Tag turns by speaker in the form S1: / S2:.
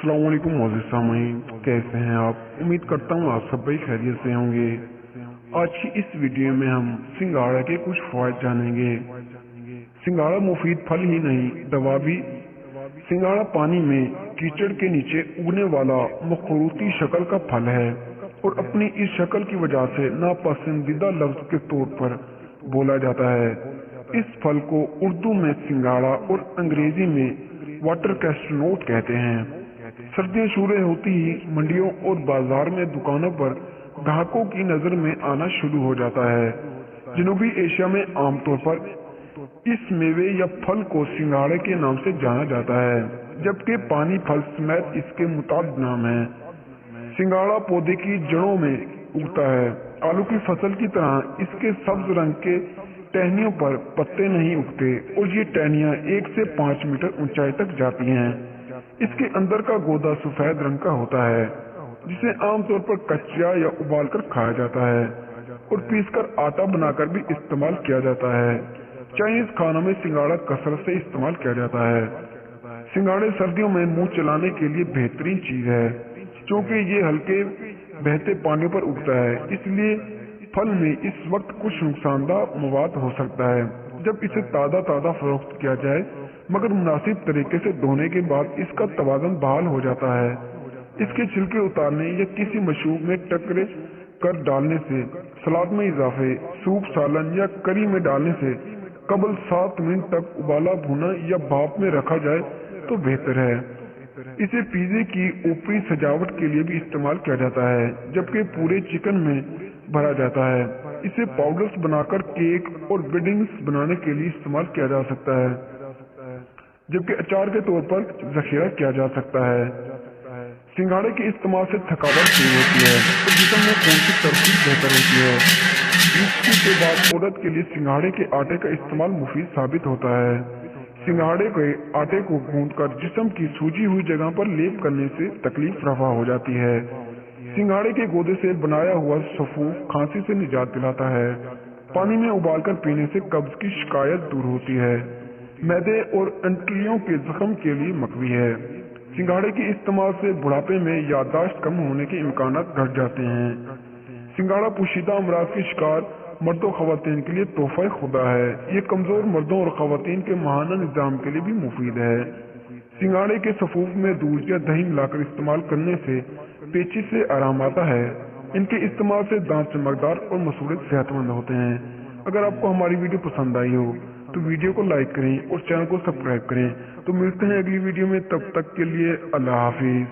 S1: अस्सलाम वालेकुम मोअज़्ज़िज़ सामीन, कैसे हैं आप? उम्मीद करता हूँ आप सब भाई खैरियत से होंगे। आज की इस वीडियो में हम सिंघाड़ा के कुछ फ़वाइद जानेंगे। सिंघाड़ा मुफीद फल ही नहीं दवा भी। सिंघाड़ा पानी में कीचड़ के नीचे उगने वाला मखरूती शक्ल का फल है और अपनी इस शक्ल की वजह से नापसंदीदा लफ्ज के तौर पर बोला जाता है। इस फल को उर्दू में सिंघाड़ा और अंग्रेजी में वाटर कैस्टरनट कहते हैं। सर्दियां शुरू होती ही मंडियों और बाजार में दुकानों पर ग्राहकों की नजर में आना शुरू हो जाता है। जनूबी एशिया में आमतौर पर इस मेवे या फल को सिंघाड़े के नाम से जाना जाता है, जबकि पानी फल समेत इसके मुताबिक नाम है। सिंघाड़ा पौधे की जड़ों में उगता है। आलू की फसल की तरह इसके सब्ज रंग के टहनियों पर पत्ते नहीं उगते और ये टहनियाँ 1 से 5 मीटर ऊंचाई तक जाती हैं। इसके अंदर का गूदा सफेद रंग का होता है, जिसे आमतौर पर कच्चा या उबालकर खाया जाता है और पीसकर आटा बनाकर भी इस्तेमाल किया जाता है। चाइनीज खानों में सिंघाड़ा कसरत से इस्तेमाल किया जाता है। सिंघाड़े सर्दियों में मुंह चलाने के लिए बेहतरीन चीज है, क्योंकि ये हल्के बहते पानी पर उगता है, इसलिए फल में इस वक्त कुछ नुकसानदार मवाद हो सकता है जब इसे ताज़ा फरोख्त किया जाए, मगर मुनासिब तरीके से धोने के बाद इसका तवाज़ुन बहाल हो जाता है। इसके छिलके उतारने या किसी मशरूब में टकरे कर डालने से, सलाद में इजाफे, सूप, सालन या करी में डालने से कबल 7 मिनट तक उबाला, भुना या भाप में रखा जाए तो बेहतर है। इसे पिज़्ज़े की ऊपरी सजावट के लिए भी इस्तेमाल किया जाता है, जबकि पूरे चिकन में भरा जाता है। इसे पाउडर्स बनाकर केक और बेडिंग्स बनाने के लिए इस्तेमाल किया जा सकता है, जबकि अचार के तौर पर जखीरा किया जा सकता है। सिंघाड़े के इस्तेमाल से थकावट दूर होती है और जिस्म में खून की तरकीब बेहतर होती है। ईद के बाद औरत के लिए सिंघाड़े के आटे का इस्तेमाल मुफीद साबित होता है। सिंघाड़े के आटे को गूंथकर जिस्म की सूजी हुई जगह पर लेप करने से तकलीफ रफा हो जाती है। सिंघाड़े के गूदे से बनाया हुआ सफूफ खांसी से निजात दिलाता है। पानी में उबालकर पीने से कब्ज की शिकायत दूर होती है। मैदे और अंतड़ियों के जख्म के लिए मकवी है। सिंघाड़े के इस्तेमाल से बुढ़ापे में याददाश्त कम होने के इम्कानात घट जाते हैं। सिंघाड़ा पोशीदा अमराज के शिकार मर्दों खवातीन के लिए तोहफा खुदा है। ये कमजोर मर्दों और खवातीन के माहाना निजाम के लिए भी मुफीद है। सिंघाड़े के सफूफ में दूध या दही मिलाकर इस्तेमाल करने से पेचिश से आराम आता है। इनके इस्तेमाल से दांत चमकदार और मसूड़े सेहतमंद होते हैं। अगर आपको हमारी वीडियो पसंद आई हो तो वीडियो को लाइक करें और चैनल को सब्सक्राइब करें। तो मिलते हैं अगली वीडियो में, तब तक के लिए अल्लाह हाफिज।